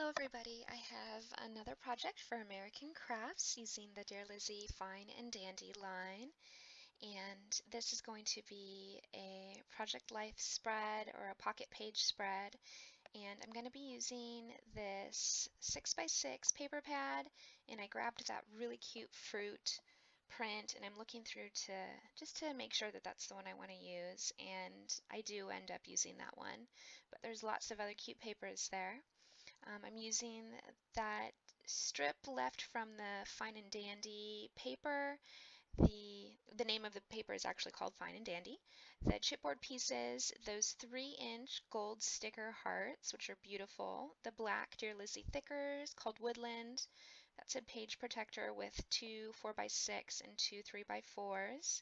Hello everybody, I have another project for American Crafts using the Dear Lizzy Fine and Dandy line, and this is going to be a project life spread or a pocket page spread, and I'm going to be using this 6x6 paper pad, and I grabbed that really cute fruit print, and I'm looking through just to make sure that that's the one I want to use, and I do end up using that one, but there's lots of other cute papers there. I'm using that strip left from the Fine and Dandy paper. The name of the paper is actually called Fine and Dandy. The chipboard pieces, those 3-inch gold sticker hearts, which are beautiful. The black Dear Lizzy thickers called Woodland. That's a page protector with 2 4x6 and 2 3x4s.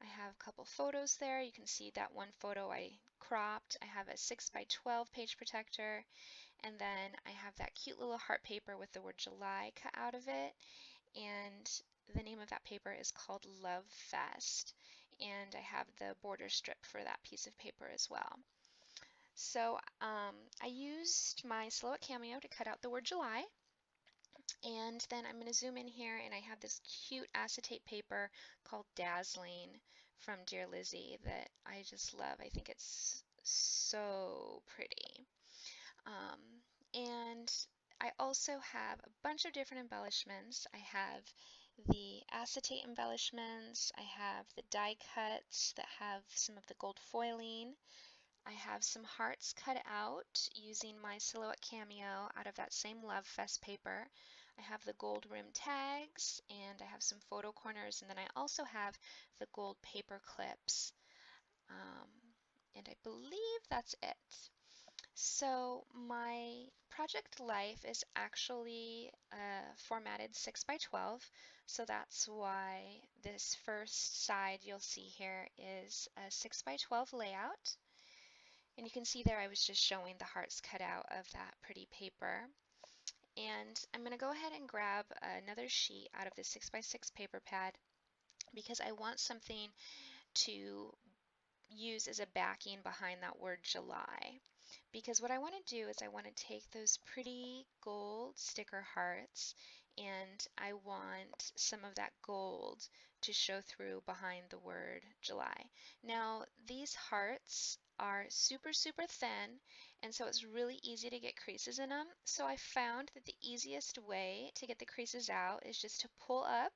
I have a couple photos there. You can see that one photo I cropped. I have a 6x12 page protector, and then I have that cute little heart paper with the word July cut out of it, and the name of that paper is called Love Fest, and I have the border strip for that piece of paper as well. So I used my Silhouette Cameo to cut out the word July, and then I'm going to zoom in here, and I have this cute acetate paper called Dazzling from Dear Lizzy that I just love. I think it's so pretty. Um, and I also have a bunch of different embellishments. I have the acetate embellishments, I have the die cuts that have some of the gold foiling, I have some hearts cut out using my Silhouette Cameo out of that same Love Fest paper. I have the gold rim tags, and I have some photo corners, and then I also have the gold paper clips. And I believe that's it. So my project life is actually formatted 6x12, so that's why this first side you'll see here is a 6x12 layout. And you can see there I was just showing the hearts cut out of that pretty paper. And I'm going to go ahead and grab another sheet out of the 6x6 paper pad because I want something to use as a backing behind that word July. Because what I want to do is I want to take those pretty gold sticker hearts, and I want some of that gold to show through behind the word July. Now these hearts are super thin, and so it's really easy to get creases in them. So I found that the easiest way to get the creases out is just to pull up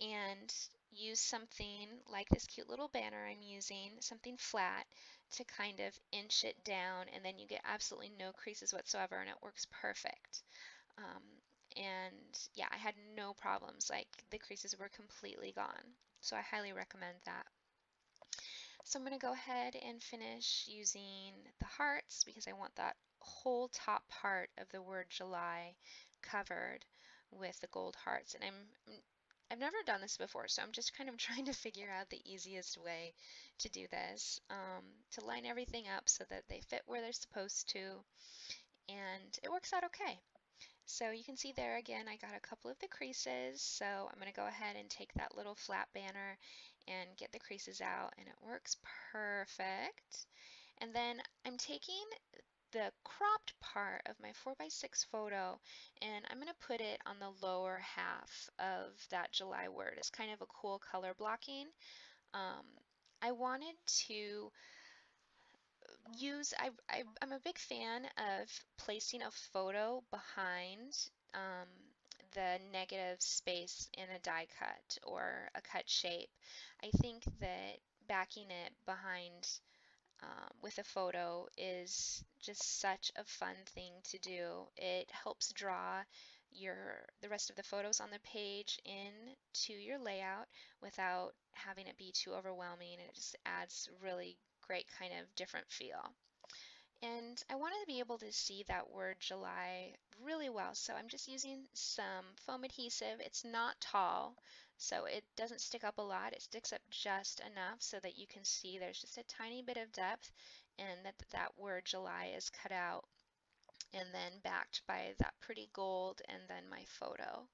and use something like this cute little banner I'm using, something flat, to kind of inch it down, and then you get absolutely no creases whatsoever, and it works perfect. Um, and yeah, I had no problems, like the creases were completely gone. So I highly recommend that. So I'm going to go ahead and finish using the hearts because I want that whole top part of the word July covered with the gold hearts. And I've never done this before, so I'm just kind of trying to figure out the easiest way to do this, to line everything up so that they fit where they're supposed to, and it works out okay. So you can see there again, I got a couple of the creases, so I'm going to go ahead and take that little flat banner and get the creases out, and it works perfect. And then I'm taking the cropped part of my 4x6 photo, and I'm going to put it on the lower half of that July word. It's kind of a cool color blocking. I wanted to I'm a big fan of placing a photo behind um, the negative space in a die cut or a cut shape. I think that backing it behind with a photo is just such a fun thing to do. It helps draw the rest of the photos on the page in to your layout without having it be too overwhelming, and it just adds really great kind of different feel. And I wanted to be able to see that word July really well, so I'm just using some foam adhesive. It's not tall, so it doesn't stick up a lot. It sticks up just enough so that you can see there's just a tiny bit of depth, and that word July is cut out and then backed by that pretty gold and then my photo.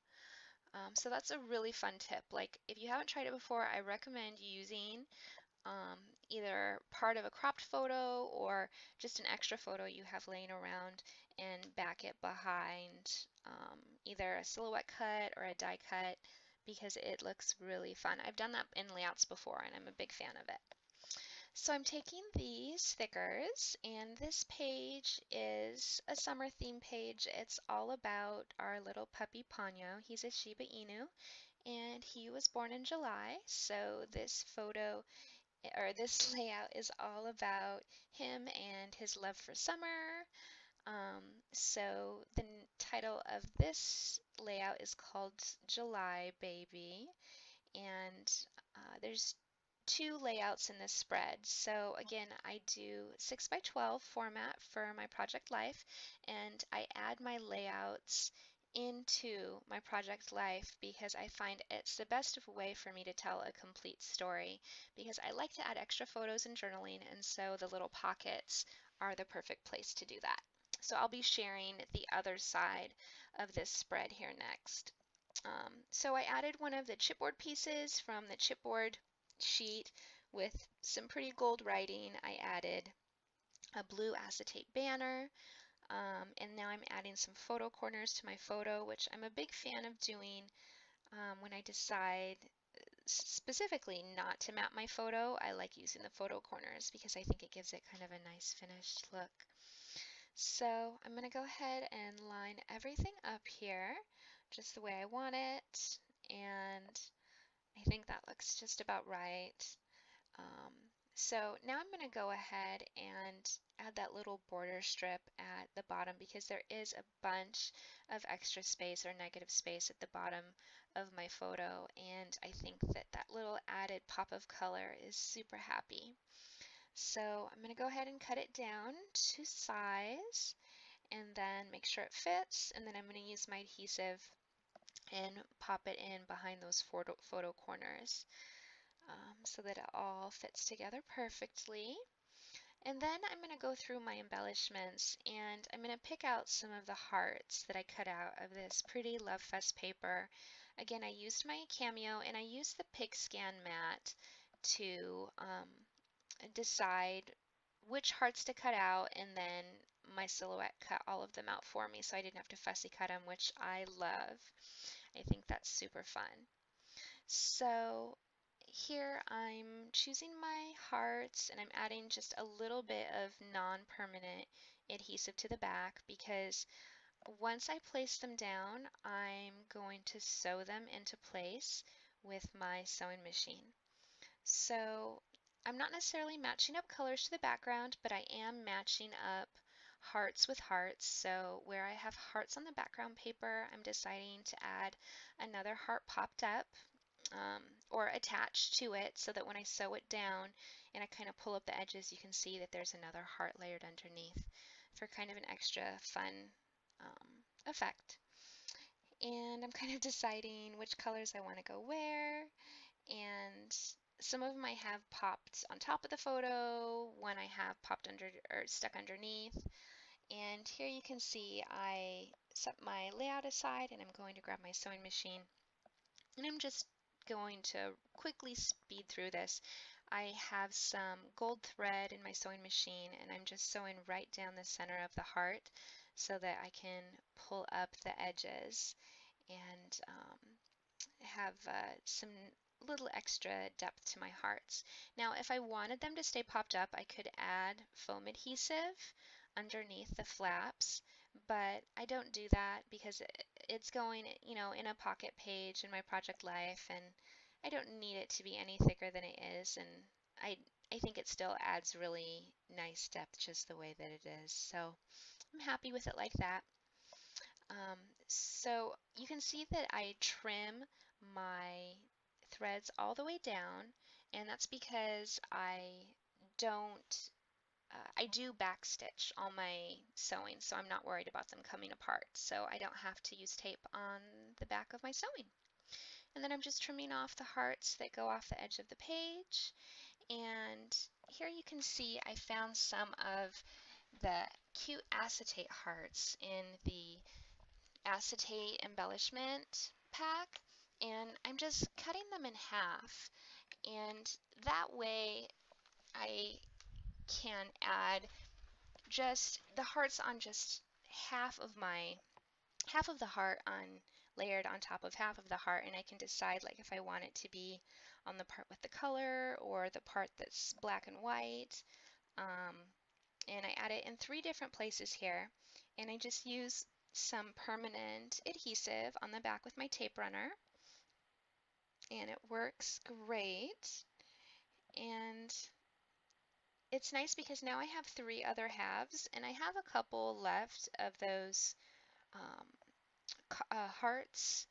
So that's a really fun tip. Like, if you haven't tried it before, I recommend using either part of a cropped photo or just an extra photo you have laying around and pocket behind either a silhouette cut or a die cut because it looks really fun. I've done that in layouts before and I'm a big fan of it. So I'm taking these stickers, and this page is a summer theme page. It's all about our little puppy Ponyo. He's a Shiba Inu, and he was born in July. So this photo, or this layout, is all about him and his love for summer. So the title of this layout is called July Baby, and there's two layouts in this spread. So again, I do 6 by 12 format for my project life, and I add my layouts into my project life because I find it's the best way for me to tell a complete story, because I like to add extra photos in journaling, and so the little pockets are the perfect place to do that. So I'll be sharing the other side of this spread here next. So I added one of the chipboard pieces from the chipboard sheet with some pretty gold writing. I added a blue acetate banner, and now I'm adding some photo corners to my photo, which I'm a big fan of doing when I decide specifically not to map my photo. I like using the photo corners because I think it gives it kind of a nice finished look. So I'm going to go ahead and line everything up here just the way I want it, and I think that looks just about right. Um, so now I'm going to go ahead and add that little border strip at the bottom because there is a bunch of extra space or negative space at the bottom of my photo, and I think that that little added pop of color is super happy. So I'm going to go ahead and cut it down to size and then make sure it fits, and then I'm going to use my adhesive and pop it in behind those photo corners so that it all fits together perfectly. And then I'm going to go through my embellishments, and I'm going to pick out some of the hearts that I cut out of this pretty Love Fest paper. Again, I used my Cameo and I used the Picscan mat to decide which hearts to cut out, and then my silhouette cut all of them out for me so I didn't have to fussy cut them, which I love. I think that's super fun. So here I'm choosing my hearts and I'm adding just a little bit of non-permanent adhesive to the back because once I place them down, I'm going to sew them into place with my sewing machine. So I'm not necessarily matching up colors to the background, but I am matching up hearts with hearts. So where I have hearts on the background paper, I'm deciding to add another heart popped up or attached to it so that when I sew it down and I kind of pull up the edges, you can see that there's another heart layered underneath for kind of an extra fun effect. And I'm kind of deciding which colors I want to go where, and some of them I have popped on top of the photo, one I have popped under or stuck underneath. And here you can see I set my layout aside and I'm going to grab my sewing machine, and I'm just going to quickly speed through this. I have some gold thread in my sewing machine and I'm just sewing right down the center of the heart so that I can pull up the edges and have some little extra depth to my hearts. Now, if I wanted them to stay popped up, I could add foam adhesive underneath the flaps, but I don't do that because it's going, in a pocket page in my project life, and I don't need it to be any thicker than it is, and I think it still adds really nice depth just the way that it is. So I'm happy with it like that. So you can see that I trim my threads all the way down, and that's because don't, I do backstitch all my sewing, so I'm not worried about them coming apart. So I don't have to use tape on the back of my sewing. And then I'm just trimming off the hearts that go off the edge of the page. And here you can see I found some of the cute acetate hearts in the acetate embellishment pack, and I'm just cutting them in half, and that way I can add just the hearts on just half of the heart layered on top of half of the heart, and I can decide like if I want it to be on the part with the color or the part that's black and white. And I add it in 3 different places here, and I just use some permanent adhesive on the back with my tape runner, and it works great. And it's nice because now I have 3 other halves, and I have a couple left of those um, hearts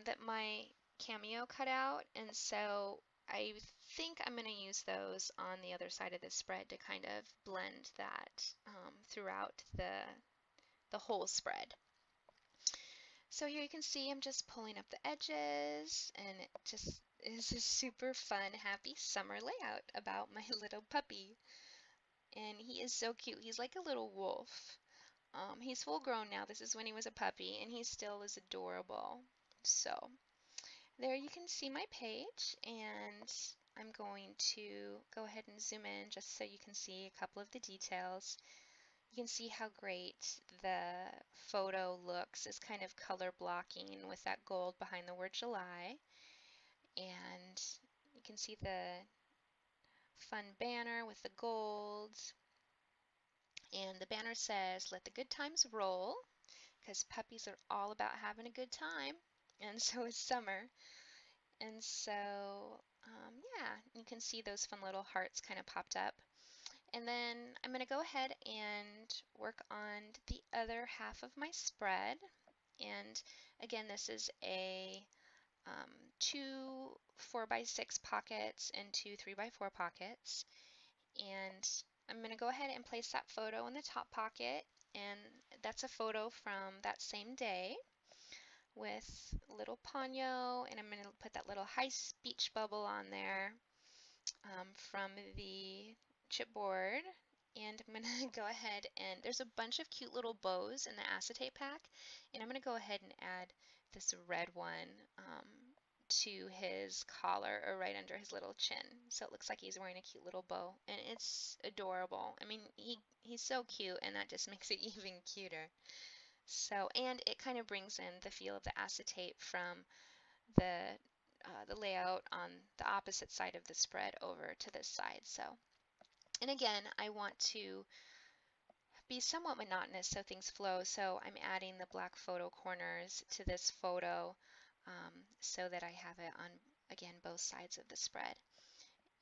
that my cameo cut out, and so I think I'm going to use those on the other side of the spread to kind of blend that throughout the whole spread. So here you can see I'm just pulling up the edges, and it just is a super fun, happy summer layout about my little puppy. And he is so cute. He's like a little wolf. He's full grown now. This is when he was a puppy, and he still is adorable. So there you can see my page, and I'm going to go ahead and zoom in just so you can see a couple of the details. You can see how great the photo looks as kind of color blocking with that gold behind the word July. And you can see the fun banner with the gold. And the banner says, "Let the good times roll," because puppies are all about having a good time, and so is summer. And so, yeah, you can see those fun little hearts kind of popped up. And then I'm going to go ahead and work on the other half of my spread. And again, this is a 2 4x6 pockets and 2 3x4 pockets. And I'm going to go ahead and place that photo in the top pocket. And that's a photo from that same day with little Ponyo. And I'm going to put that little high speech bubble on there from the chipboard. And I'm going to go ahead and there's a bunch of cute little bows in the acetate pack. And I'm going to go ahead and add this red one to his collar or right under his little chin. So it looks like he's wearing a cute little bow. And it's adorable. I mean, he's so cute, and that just makes it even cuter. So, and it kind of brings in the feel of the acetate from the layout on the opposite side of the spread over to this side. So, and again, I want to be somewhat monotonous so things flow. So I'm adding the black photo corners to this photo so that I have it on, again, both sides of the spread.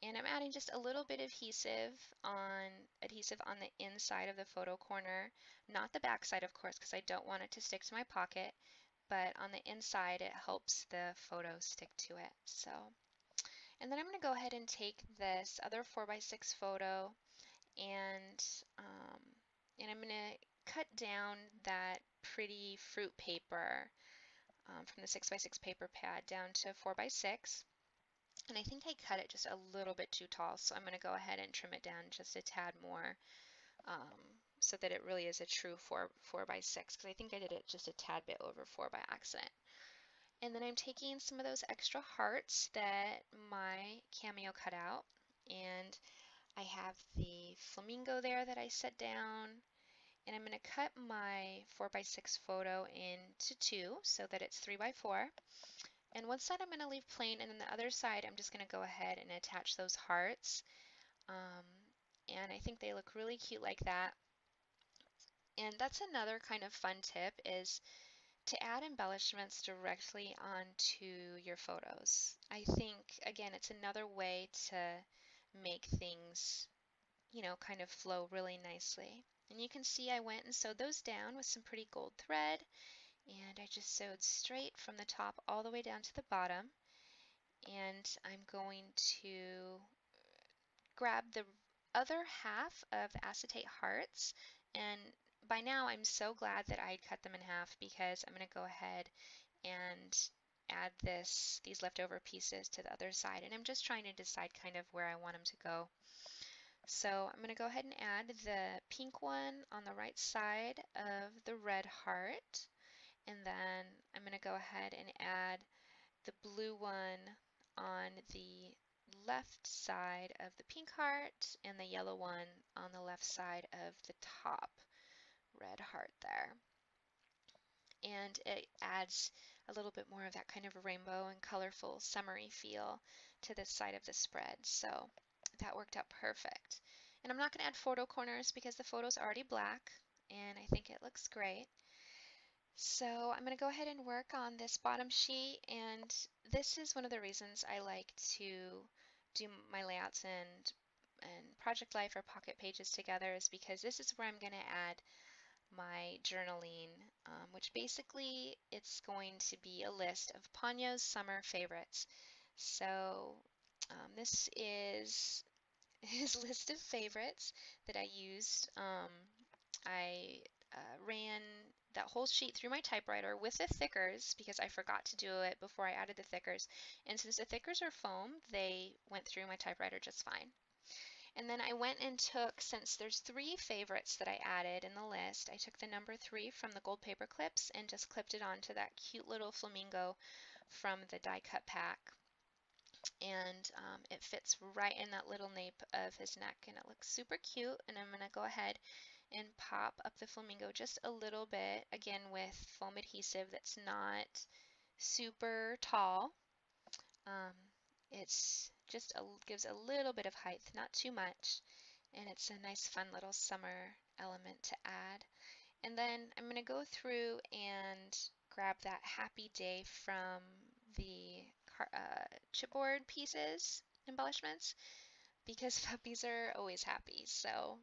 And I'm adding just a little bit of adhesive on the inside of the photo corner, not the back side, of course, because I don't want it to stick to my pocket, but on the inside it helps the photo stick to it. So, and then I'm going to go ahead and take this other 4x6 photo and um, I'm going to cut down that pretty fruit paper from the 6x6 paper pad down to 4x6. And I think I cut it just a little bit too tall, so I'm going to go ahead and trim it down just a tad more so that it really is a true 4x6, because I think I did it just a tad bit over 4 by accident. And then I'm taking some of those extra hearts that my cameo cut out, and I have the flamingo there that I set down, and I'm going to cut my 4x6 photo into 2 so that it's 3x4. And one side I'm going to leave plain, and then the other side I'm just going to go ahead and attach those hearts. And I think they look really cute like that. And that's another kind of fun tip, is to add embellishments directly onto your photos. I think, again, it's another way to make things, kind of flow really nicely. And you can see I went and sewed those down with some pretty gold thread, and I just sewed straight from the top all the way down to the bottom. And I'm going to grab the other half of the acetate hearts, and by now I'm so glad that I cut them in half, because I'm going to go ahead and add these leftover pieces to the other side, and I'm just trying to decide kind of where I want them to go. So I'm going to go ahead and add the pink one on the right side of the red heart, and then I'm going to go ahead and add the blue one on the left side of the pink heart and the yellow one on the left side of the top red heart there. And it adds a little bit more of that kind of rainbow and colorful summery feel to this side of the spread. So that worked out perfect. And I'm not going to add photo corners because the photo's already black, and I think it looks great. So I'm going to go ahead and work on this bottom sheet, and this is one of the reasons I like to do my layouts and Project Life or Pocket Pages together, is because this is where I'm going to add my journaling, which basically it's going to be a list of Ponyo's summer favorites. So this is his list of favorites that I used. I ran that whole sheet through my typewriter with the thickers because I forgot to do it before I added the thickers. And since the thickers are foam, they went through my typewriter just fine. And then I went and took, since there's 3 favorites that I added in the list, I took the number 3 from the gold paper clips and just clipped it onto that cute little flamingo from the die cut pack. And it fits right in that little nape of his neck, and it looks super cute. And I'm going to go ahead and pop up the flamingo just a little bit, again with foam adhesive that's not super tall. It's just gives a little bit of height, not too much, and it's a nice fun little summer element to add. And then I'm going to go through and grab that happy day from the chipboard pieces, embellishments, because puppies are always happy. So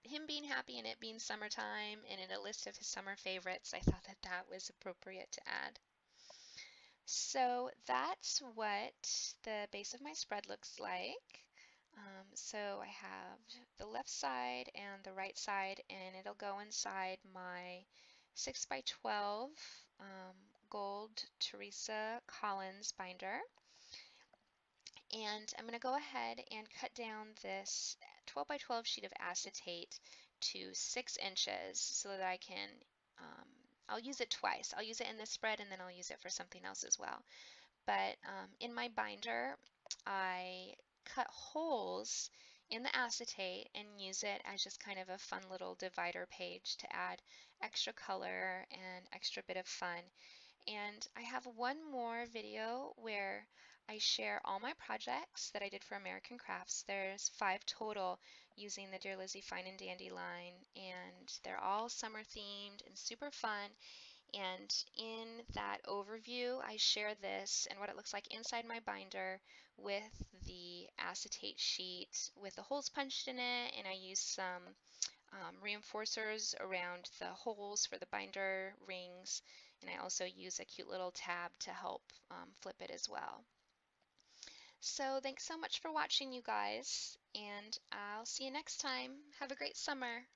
him being happy and it being summertime and in a list of his summer favorites, I thought that that was appropriate to add. So that's what the base of my spread looks like. So I have the left side and the right side, and it'll go inside my 6 by 12 gold Teresa Collins binder. And I'm going to go ahead and cut down this 12 by 12 sheet of acetate to 6 inches so that I can, I'll use it twice. I'll use it in this spread and then I'll use it for something else as well. But in my binder, I cut holes in the acetate and use it as just kind of a fun little divider page to add extra color and extra bit of fun. And I have one more video where I share all my projects that I did for American Crafts. There's 5 total using the Dear Lizzy Fine and Dandy line, and they're all summer themed and super fun. And in that overview, I share this and what it looks like inside my binder with the acetate sheet with the holes punched in it, and I use some reinforcers around the holes for the binder rings, and I also use a cute little tab to help flip it as well. So thanks so much for watching, you guys, and I'll see you next time. Have a great summer.